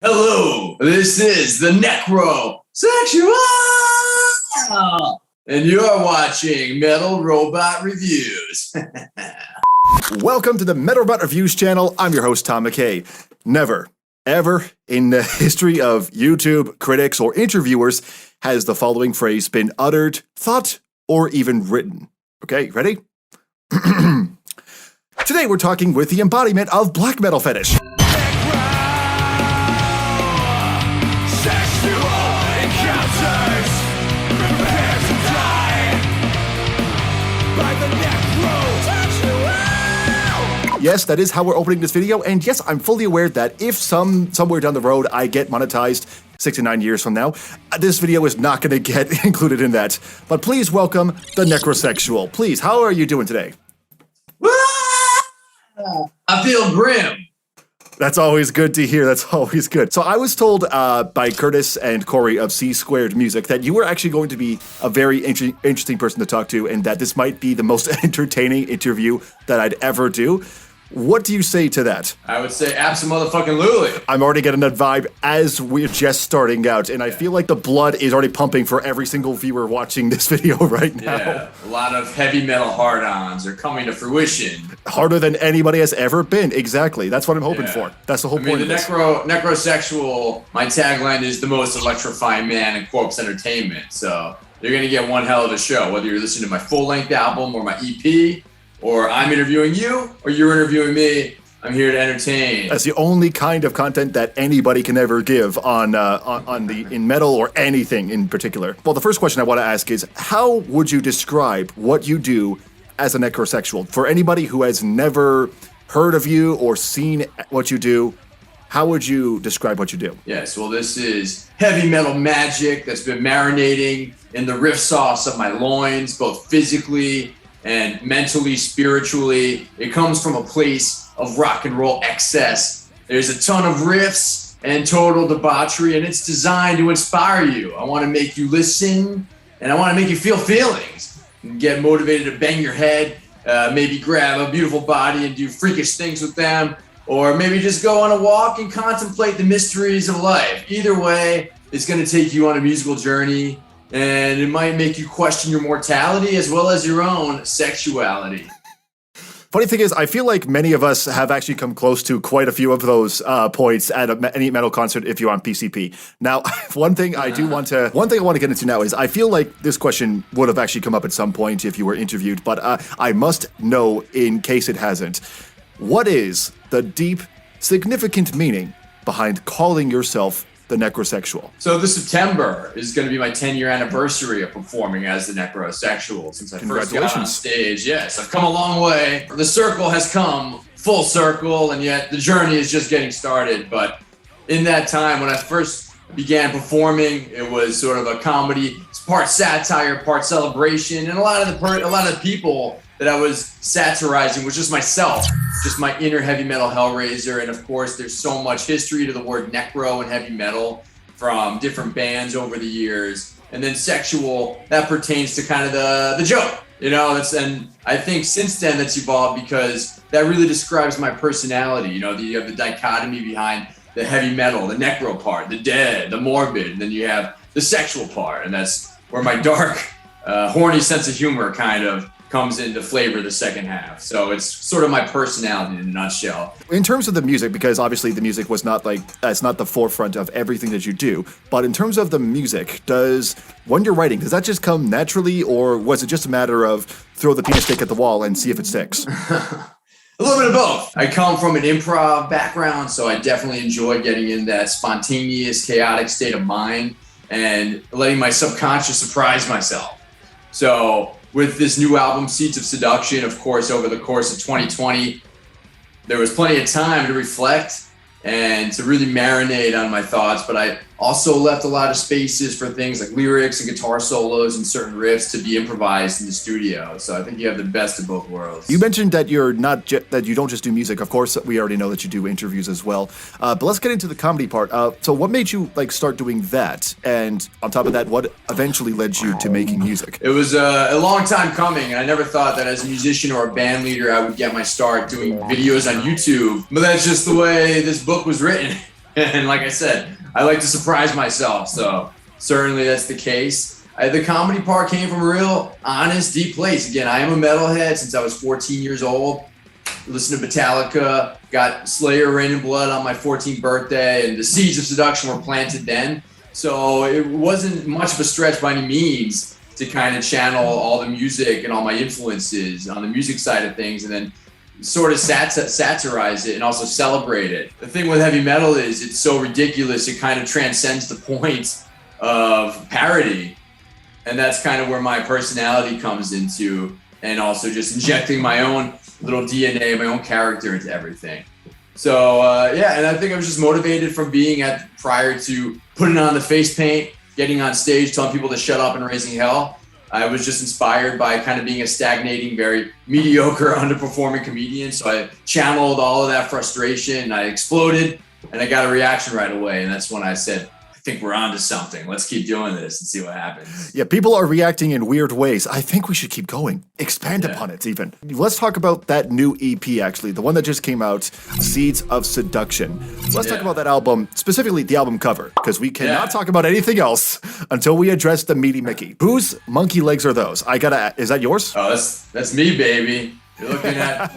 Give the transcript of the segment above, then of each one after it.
Hello, this is the Necrosexual, and you're watching Metal Robot Reviews. Welcome to the Metal Robot Reviews channel. I'm your host, Tom McKay. Never, ever in the history of YouTube, critics, or interviewers has the following phrase been uttered, thought, or even written. Okay, ready? Today we're talking with the embodiment of black metal fetish. Yes, that is how we're opening this video, and yes, I'm fully aware that if somewhere down the road I get monetized 69 years from now, this video is not going to get included in that. But please welcome the Necrosexual. Please, how are you doing today? I feel grim. That's always good to hear. That's always good. So I was told by Curtis and Corey of C Squared Music that you were actually going to be a very interesting person to talk to, and that this might be the most entertaining interview that I'd ever do. What do you say to that? I would say abso-motherfucking-lutely. I'm already getting that vibe as we're just starting out, and I feel like the blood is already pumping for every single viewer watching this video right now. Yeah, a lot of heavy metal hard-ons are coming to fruition. Harder than anybody has ever been. Exactly. That's what I'm hoping for. That's the whole point of this. Necrosexual, my tagline is the most electrifying man in corpse entertainment. So you're going to get one hell of a show, whether you're listening to my full-length album or my EP, or I'm interviewing you, or you're interviewing me. I'm here to entertain. That's the only kind of content that anybody can ever give in metal or anything in particular. Well, the first question I want to ask is, how would you describe what you do as a necrosexual? For anybody who has never heard of you or seen what you do, how would you describe what you do? Yes, well, this is heavy metal magic that's been marinating in the riff sauce of my loins, both physically and mentally, spiritually. It comes from a place of rock and roll excess. There's a ton of riffs and total debauchery, and it's designed to inspire you. I want to make you listen, and I want to make you feel feelings. And get motivated to bang your head, maybe grab a beautiful body and do freakish things with them, or maybe just go on a walk and contemplate the mysteries of life. Either way, it's going to take you on a musical journey, and it might make you question your mortality as well as your own sexuality. Funny thing is, I feel like many of us have actually come close to quite a few of those points at any metal concert if you're on PCP. Now, one thing I want to get into now is I feel like this question would have actually come up at some point if you were interviewed, but I must know in case it hasn't. What is the deep, significant meaning behind calling yourself the Necrosexual? So this September is going to be my 10-year anniversary of performing as the Necrosexual since I first got on stage. Yes, I've come a long way. The circle has come full circle, and yet the journey is just getting started. But in that time, when I first began performing, it was sort of a comedy, part satire, part celebration, and a lot of the people that I was satirizing was just myself, just my inner heavy metal hellraiser. And of course, there's so much history to the word necro and heavy metal from different bands over the years. And then sexual, that pertains to kind of the joke, you know. And I think since then that's evolved because that really describes my personality. You know, you have the dichotomy behind the heavy metal, the necro part, the dead, the morbid, and then you have the sexual part, and that's where my dark, horny sense of humor kind of comes into flavor the second half. So it's sort of my personality in a nutshell. In terms of the music, because obviously the music was not it's not the forefront of everything that you do, but in terms of the music, when you're writing, does that just come naturally, or was it just a matter of throw the penis stick at the wall and see if it sticks? A little bit of both. I come from an improv background, so I definitely enjoy getting in that spontaneous, chaotic state of mind and letting my subconscious surprise myself. So with this new album, Seeds of Seduction, of course, over the course of 2020, there was plenty of time to reflect and to really marinate on my thoughts, but I also left a lot of spaces for things like lyrics and guitar solos and certain riffs to be improvised in the studio. So I think you have the best of both worlds. You mentioned that that you don't just do music. Of course, we already know that you do interviews as well. But let's get into the comedy part. So what made you start doing that? And on top of that, what eventually led you to making music? It was a long time coming, and I never thought that as a musician or a band leader, I would get my start doing videos on YouTube. But that's just the way this book was written. And like I said, I like to surprise myself. So certainly that's the case. The comedy part came from a real honest, deep place. Again, I am a metalhead since I was 14 years old. Listened to Metallica, got Slayer, Rain and Blood on my 14th birthday, and the seeds of Seduction were planted then. So it wasn't much of a stretch by any means to kind of channel all the music and all my influences on the music side of things, and then sort of satirize it and also celebrate it. The thing with heavy metal is it's so ridiculous, it kind of transcends the point of parody. And that's kind of where my personality comes into, and also just injecting my own little DNA, my own character into everything. So and I think I was just motivated from being prior to putting on the face paint, getting on stage, telling people to shut up and raising hell. I was just inspired by kind of being a stagnating, very mediocre, underperforming comedian. So I channeled all of that frustration, I exploded, and I got a reaction right away. And that's when I said, I think we're onto something. Let's keep doing this and see what happens. Yeah, people are reacting in weird ways. I think we should keep going. Expand upon it even. Let's talk about that new EP, actually, the one that just came out, Seeds of Seduction. Let's talk about that album, specifically the album cover, because we cannot talk about anything else until we address the Meaty Mickey. Whose monkey legs are those? Is that yours? Oh, that's me, baby. You're looking at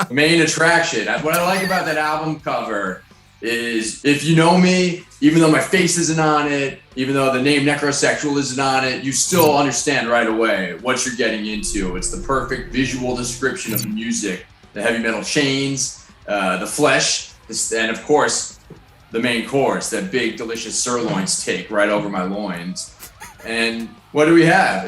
the main attraction. What I like about that album cover is, if you know me, even though my face isn't on it, even though the name Necrosexual isn't on it, you still understand right away what you're getting into. It's the perfect visual description of the music, the heavy metal chains, the flesh, and of course, the main chorus, that big, delicious sirloin steak right over my loins. And what do we have?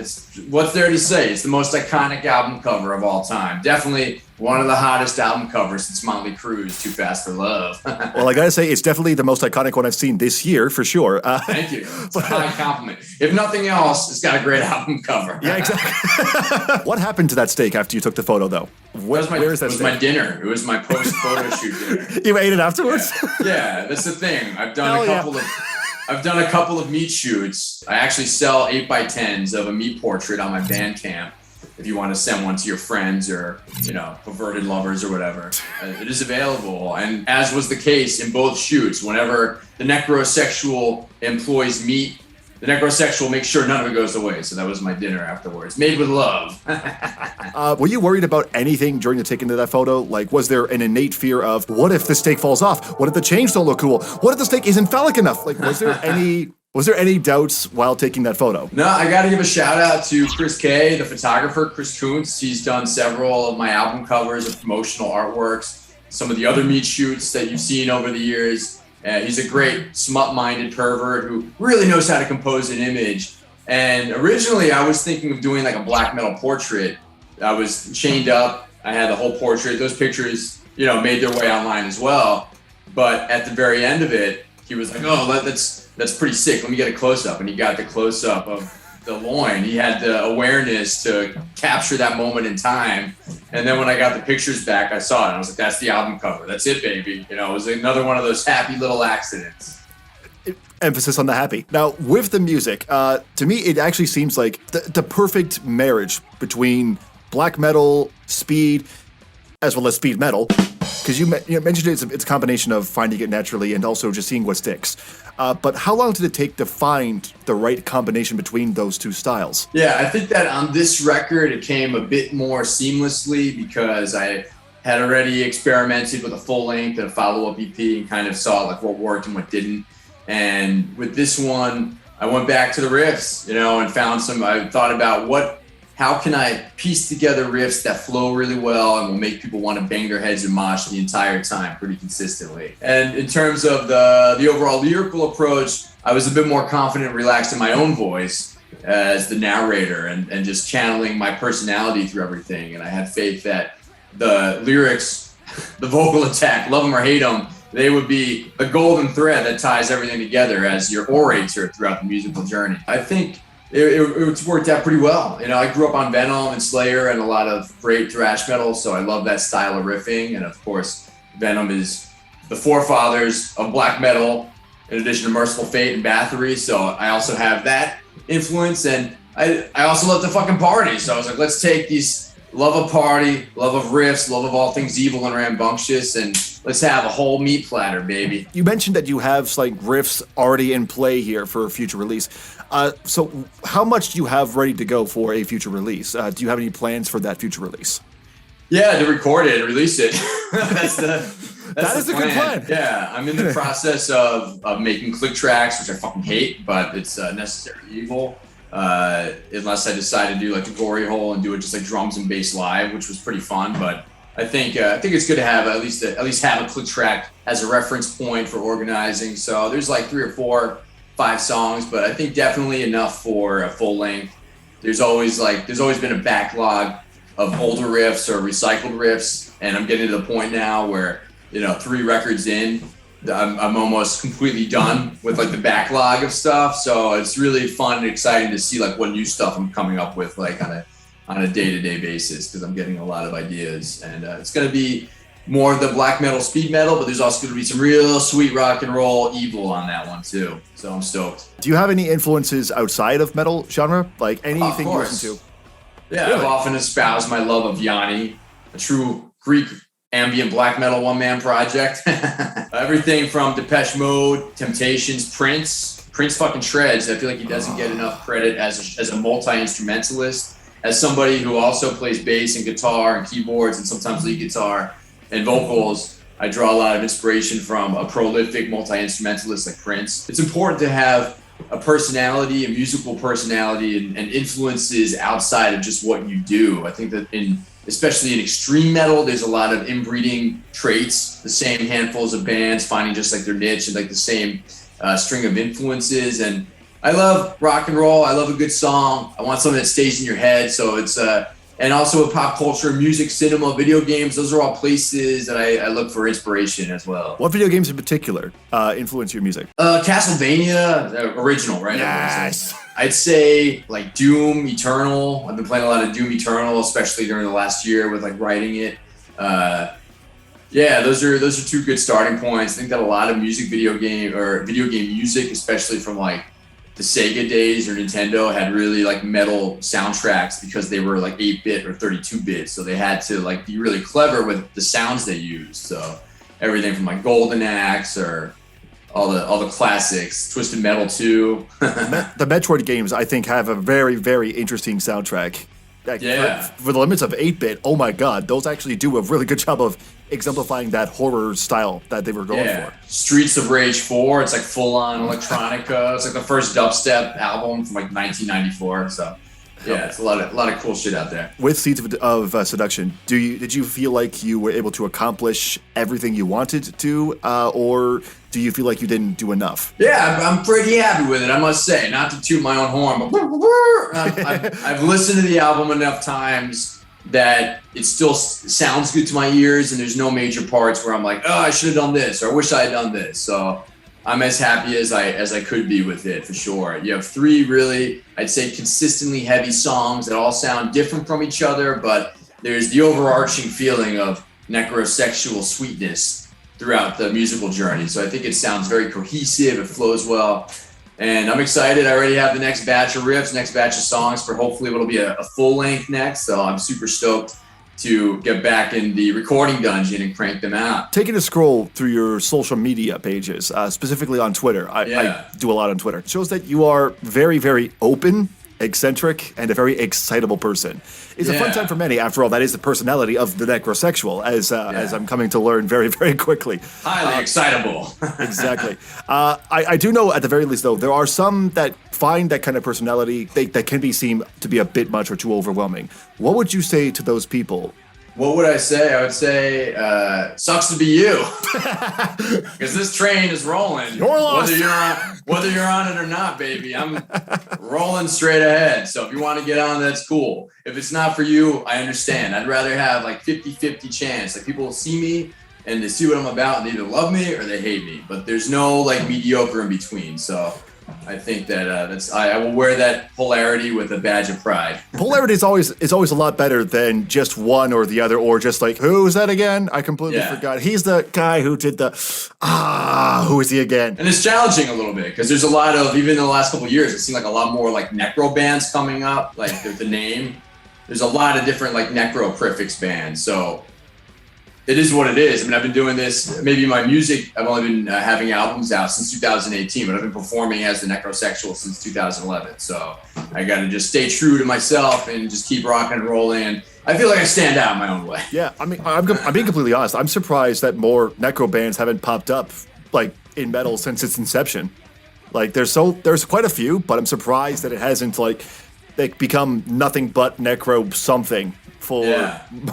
What's there to say? It's the most iconic album cover of all time. Definitely one of the hottest album covers since Motley Crue's Too Fast for Love. Well, I gotta say, it's definitely the most iconic one I've seen this year, for sure. Thank you. It's a high compliment. If nothing else, it's got a great album cover. Yeah, exactly. What happened to that steak after you took the photo, though? Where is that steak? It was my dinner. It was my post-photo shoot dinner. You ate it afterwards? Yeah, that's the thing. I've done a couple of meat shoots. I actually sell 8x10s of a meat portrait on my Bandcamp. If you want to send one to your friends or, perverted lovers or whatever, it is available. And as was the case in both shoots, whenever the Necrosexual employs meat, the Necrosexual makes sure none of it goes away. So that was my dinner afterwards, made with love. Were you worried about anything during the taking of that photo? Like, was there an innate fear of, what if the steak falls off? What if the chains don't look cool? What if the steak isn't phallic enough? Like, was there any doubts while taking that photo? No, I got to give a shout out to Chris K, the photographer, Chris Kuntz. He's done several of my album covers and promotional artworks, some of the other meat shoots that you've seen over the years. He's a great smut-minded pervert who really knows how to compose an image. And originally I was thinking of doing like a black metal portrait. I was chained up. I had the whole portrait. Those pictures, made their way online as well. But at the very end of it, he was like, oh, that's pretty sick. Let me get a close-up. And he got the close-up of the loin. He had the awareness to capture that moment in time. And then when I got the pictures back, I saw it. And I was like, that's the album cover. That's it, baby. It was another one of those happy little accidents. Emphasis on the happy. Now, with the music, to me, it actually seems like the perfect marriage between black metal, speed, as well as speed metal. Because you mentioned it's a combination of finding it naturally and also just seeing what sticks. But how long did it take to find the right combination between those two styles? Yeah, I think that on this record, it came a bit more seamlessly because I had already experimented with a full length and a follow-up EP and kind of saw like what worked and what didn't. And with this one, I went back to the riffs, and found I thought about how can I piece together riffs that flow really well and will make people want to bang their heads and mosh the entire time pretty consistently. And in terms of the overall lyrical approach, I was a bit more confident and relaxed in my own voice as the narrator and just channeling my personality through everything. And I had faith that the lyrics, the vocal attack, love them or hate them, they would be the golden thread that ties everything together as your orator throughout the musical journey. I think it's worked out pretty well. I grew up on Venom and Slayer and a lot of great thrash metal, so I love that style of riffing. And of course, Venom is the forefathers of black metal, in addition to Merciful Fate and Bathory. So I also have that influence, and I also love to fucking party. So I was like, let's take these love of party, love of riffs, love of all things evil and rambunctious, and let's have a whole meat platter, baby. You mentioned that you have like riffs already in play here for a future release. So how much do you have ready to go for a future release? Do you have any plans for that future release? Yeah, to record it and release it. That is a good plan. Yeah, I'm in the process of making click tracks, which I fucking hate, but it's necessary evil. Unless I decide to do like the glory hole and do it just like drums and bass live, which was pretty fun. But I think it's good to have at least have a click track as a reference point for organizing. So there's like 3 or 4, 5 songs, but I think definitely enough for a full length. There's always been a backlog of older riffs or recycled riffs, and I'm getting to the point now where 3 records in, I'm almost completely done with like the backlog of stuff. So it's really fun and exciting to see like what new stuff I'm coming up with like on a day-to-day basis, because I'm getting a lot of ideas, and it's going to be more of the black metal, speed metal, but there's also going to be some real sweet rock and roll evil on that one too. So I'm stoked. Do you have any influences outside of metal genre? Like anything you listen to? Yeah, really? I've often espoused my love of Yanni, a true Greek ambient black metal one-man project. Everything from Depeche Mode, Temptations, Prince fucking shreds. I feel like he doesn't get enough credit as a multi-instrumentalist, as somebody who also plays bass and guitar and keyboards and sometimes lead guitar and vocals. I draw a lot of inspiration from a prolific multi-instrumentalist like Prince. It's important to have a personality, a musical personality, and influences outside of just what you do. I think that especially in extreme metal, there's a lot of inbreeding traits, the same handfuls of bands finding just like their niche and like the same string of influences. And I love rock and roll. I love a good song. I want something that stays in your head. So it's and also with pop culture, music, cinema, video games, those are all places that I look for inspiration as well. What video games in particular influence your music? Castlevania, original, right? Yes. I'd say like Doom Eternal. I've been playing a lot of Doom Eternal, especially during the last year with like writing it. Yeah, those are 2 good starting points. I think that a lot of video game music, especially from like the Sega days or Nintendo, had really like metal soundtracks because they were like 8-bit or 32-bit. So they had to like be really clever with the sounds they used. So everything from like Golden Axe or all the classics, Twisted Metal 2. The Metroid games, I think, have a very, very interesting soundtrack. For the limits of 8-bit, oh my god, those actually do a really good job of exemplifying that horror style that they were going for. Streets of Rage 4, it's like full-on electronica. It's like the first dubstep album from like 1994. So yeah, it's a lot of cool shit out there. With Seeds of Seduction, did you feel like you were able to accomplish everything you wanted to, or do you feel like you didn't do enough? Yeah, I'm pretty happy with it, I must say. Not to toot my own horn, but I've listened to the album enough times that it still sounds good to my ears, and there's no major parts where I'm like, oh, I should have done this, or I wish I had done this. So I'm as happy as I could be with it, for sure. You have 3 really, I'd say, consistently heavy songs that all sound different from each other, but there's the overarching feeling of necrosexual sweetness throughout the musical journey. So I think it sounds very cohesive, it flows well, and I'm excited. I already have the next batch of riffs, next batch of songs for hopefully what'll be a full length next. So I'm super stoked to get back in the recording dungeon and crank them out. Taking a scroll through your social media pages, specifically on Twitter, I do a lot on Twitter, it shows that you are very, very open, eccentric, and a very excitable person. It's a fun time for many. After all, that is the personality of the Necrosexual, as I'm coming to learn very, very quickly. Highly excitable. Exactly. I do know, at the very least, though, there are some that find that kind of personality that can seem to be a bit much or too overwhelming. What would you say to those people? What would I say? I would say, sucks to be you. Because this train is rolling. You're lost. Whether you're on it or not, baby. I'm rolling straight ahead. So if you want to get on, that's cool. If it's not for you, I understand. I'd rather have like 50-50 chance. Like people will see me and they see what I'm about and they either love me or they hate me. But there's no like mediocre in between. So I think that I will wear that polarity with a badge of pride. Polarity is always a lot better than just one or the other, or just like, who's that again? I completely forgot. He's the guy who did who is he again? And it's challenging a little bit because there's a lot of, even in the last couple of years, it seemed like a lot more like necro bands coming up, like the name. There's a lot of different like necro prefix bands. So it is what it is. I mean, I've been doing this, maybe my music, I've only been having albums out since 2018, but I've been performing as the Necrosexual since 2011. So I got to just stay true to myself and just keep rocking and rolling. And I feel like I stand out in my own way. Yeah, I mean, I'm being completely honest. I'm surprised that more necro bands haven't popped up, like, in metal since its inception. Like, there's quite a few, but I'm surprised that it hasn't, like become nothing but necro something for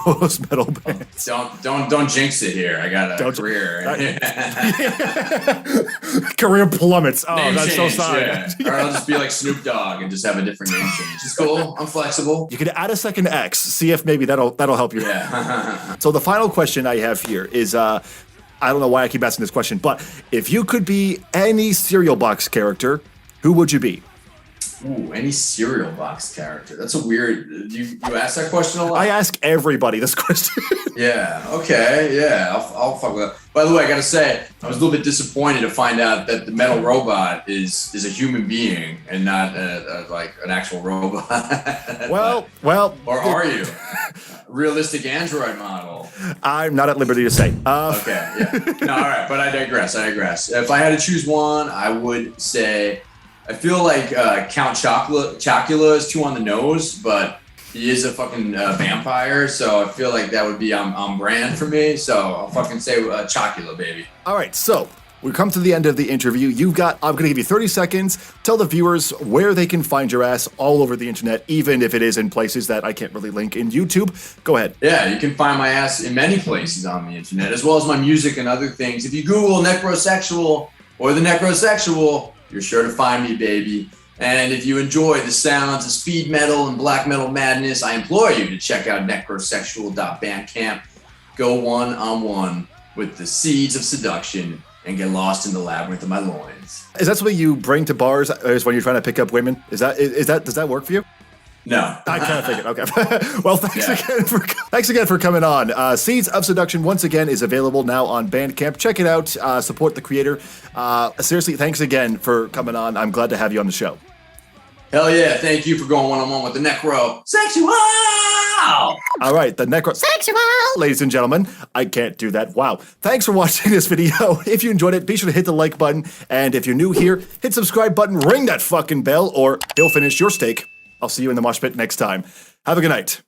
most metal bands. Don't jinx it here. I got a career. Career plummets. Oh, Name that's change, so sad. Yeah. Or I'll just be like Snoop Dogg and just have a different name change. It's cool. I'm flexible. You could add a second X. See if maybe that'll help you. Yeah. So the final question I have here is I don't know why I keep asking this question, but if you could be any cereal box character, who would you be? Ooh, any cereal box character. That's a weird. You ask that question a lot? I ask everybody this question. Yeah. Okay. Yeah. I'll fuck with that. By the way, I gotta say, I was a little bit disappointed to find out that the metal robot is a human being and not like an actual robot. Well. Or are you? Realistic android model. I'm not at liberty to say. Okay. Yeah. No. All right. But I digress. If I had to choose one, I would say. I feel like Count Chocula is too on the nose, but he is a fucking vampire, so I feel like that would be on brand for me. So I'll fucking say Chocula, baby. All right, so we come to the end of the interview. I'm going to give you 30 seconds. Tell the viewers where they can find your ass all over the internet, even if it is in places that I can't really link in YouTube. Go ahead. Yeah, you can find my ass in many places on the internet, as well as my music and other things. If you Google Necrosexual or the Necrosexual, you're sure to find me, baby. And if you enjoy the sounds of speed metal and black metal madness, I implore you to check out necrosexual.bandcamp. Go one-on-one with the seeds of seduction and get lost in the labyrinth of my loins. Is that something you bring to bars is when you're trying to pick up women? Does that work for you? No. I kind of figured. Okay. Well, thanks again for coming on. Seeds of Seduction, once again, is available now on Bandcamp. Check it out. Support the creator. Seriously, thanks again for coming on. I'm glad to have you on the show. Hell yeah. Thank you for going one-on-one with the Necrosexual. All right, the Necrosexual, ladies and gentlemen. I can't do that. Wow. Thanks for watching this video. If you enjoyed it, be sure to hit the like button. And if you're new here, hit subscribe button, ring that fucking bell, or he'll finish your steak. I'll see you in the mosh pit next time. Have a good night.